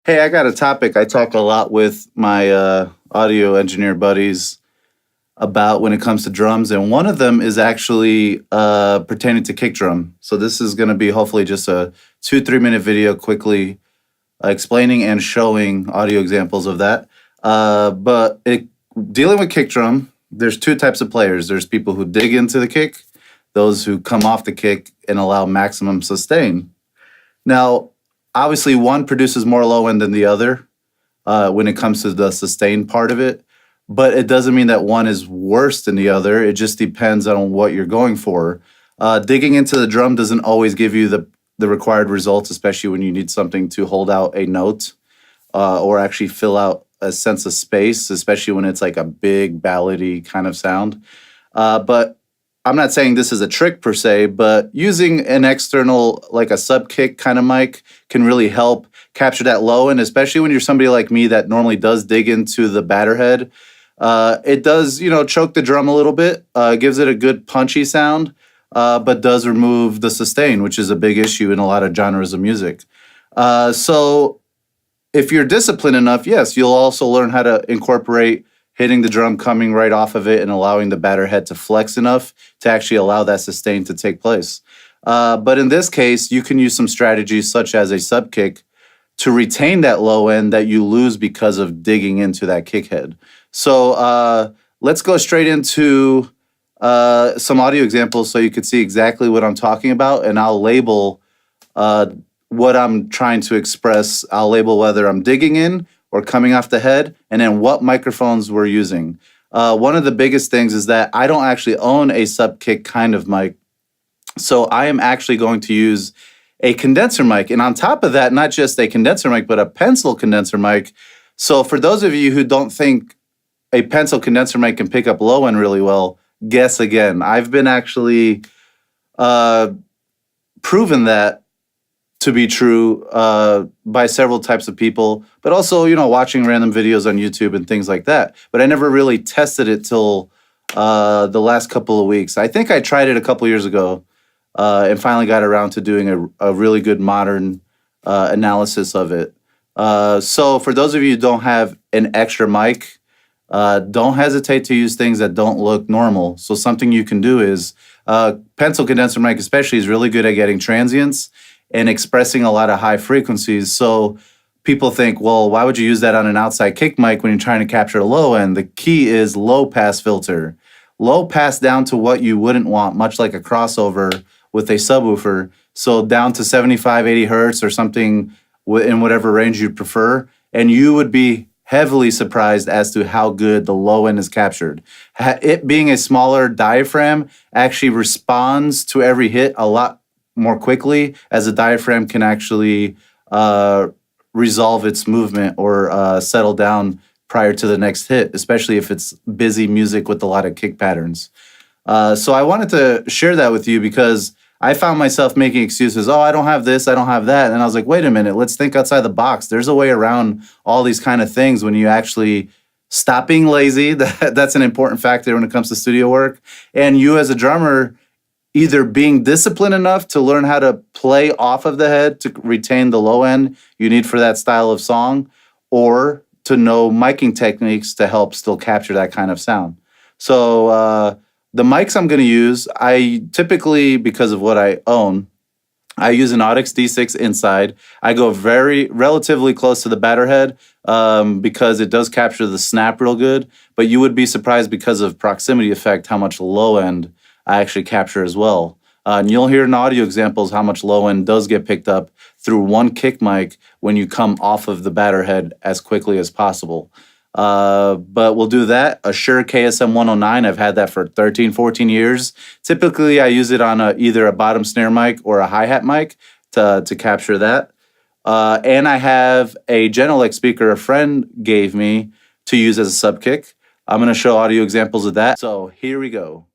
Hey, I got a topic I talk a lot with my audio engineer buddies about when it comes to drums, and one of them is actually pertaining to kick drum. So this is going to be hopefully just a 2-3 minute video quickly explaining and showing audio examples of that. Dealing with kick drum, there's two types of players. There's people who dig into the kick, those who come off the kick and allow maximum sustain. Now, obviously, one produces more low end than the other when it comes to the sustain part of it, but it doesn't mean that one is worse than the other. It just depends on what you're going for. Digging into the drum doesn't always give you the required results, especially when you need something to hold out a note or actually fill out a sense of space, especially when it's like a big ballady kind of sound. But I'm not saying this is a trick per se, but using an external, like a sub kick kind of mic can really help capture that low end, especially when you're somebody like me that normally does dig into the batter head. It does, choke the drum a little bit, gives it a good punchy sound, but does remove the sustain, which is a big issue in a lot of genres of music. So if you're disciplined enough, yes, you'll also learn how to incorporate hitting the drum coming right off of it and allowing the batter head to flex enough to actually allow that sustain to take place. But in this case, you can use some strategies such as a sub kick to retain that low end that you lose because of digging into that kick head. So let's go straight into some audio examples so you can see exactly what I'm talking about, and I'll label what I'm trying to express. I'll label whether I'm digging in or coming off the head, and then what microphones we're using. One of the biggest things is that I don't actually own a sub kick kind of mic, so I am actually going to use a condenser mic. And on top of that, not just a condenser mic, but a pencil condenser mic. So for those of you who don't think a pencil condenser mic can pick up low end really well, guess again. I've been actually proven that to be true by several types of people, but also, watching random videos on YouTube and things like that. But I never really tested it till the last couple of weeks. I think I tried it a couple years ago and finally got around to doing a really good modern analysis of it. So for those of you who don't have an extra mic, don't hesitate to use things that don't look normal. So something you can do is pencil condenser mic especially is really good at getting transients and expressing a lot of high frequencies. So people think, well, why would you use that on an outside kick mic when you're trying to capture a low end? The key is low pass filter. Low pass down to what you wouldn't want, much like a crossover with a subwoofer. So down to 75, 80 hertz or something in whatever range you prefer. And you would be heavily surprised as to how good the low end is captured. It being a smaller diaphragm actually responds to every hit a lot more quickly, as the diaphragm can actually resolve its movement or settle down prior to the next hit, especially if it's busy music with a lot of kick patterns. So I wanted to share that with you because I found myself making excuses. Oh, I don't have this, I don't have that. And I was like, wait a minute, let's think outside the box. There's a way around all these kind of things when you actually stop being lazy. That's an important factor when it comes to studio work. And you as a drummer, either being disciplined enough to learn how to play off of the head to retain the low end you need for that style of song, or to know miking techniques to help still capture that kind of sound. So the mics I'm going to use, I typically, because of what I own, I use an Audix D6 inside. I go relatively close to the batter head because it does capture the snap real good, but you would be surprised because of proximity effect how much low end I actually capture as well. And you'll hear in audio examples how much low end does get picked up through one kick mic when you come off of the batter head as quickly as possible. But we'll do that. A Shure KSM 109, I've had that for 13, 14 years. Typically, I use it on either a bottom snare mic or a hi-hat mic to capture that. And I have a Genelec speaker a friend gave me to use as a sub kick. I'm going to show audio examples of that. So here we go.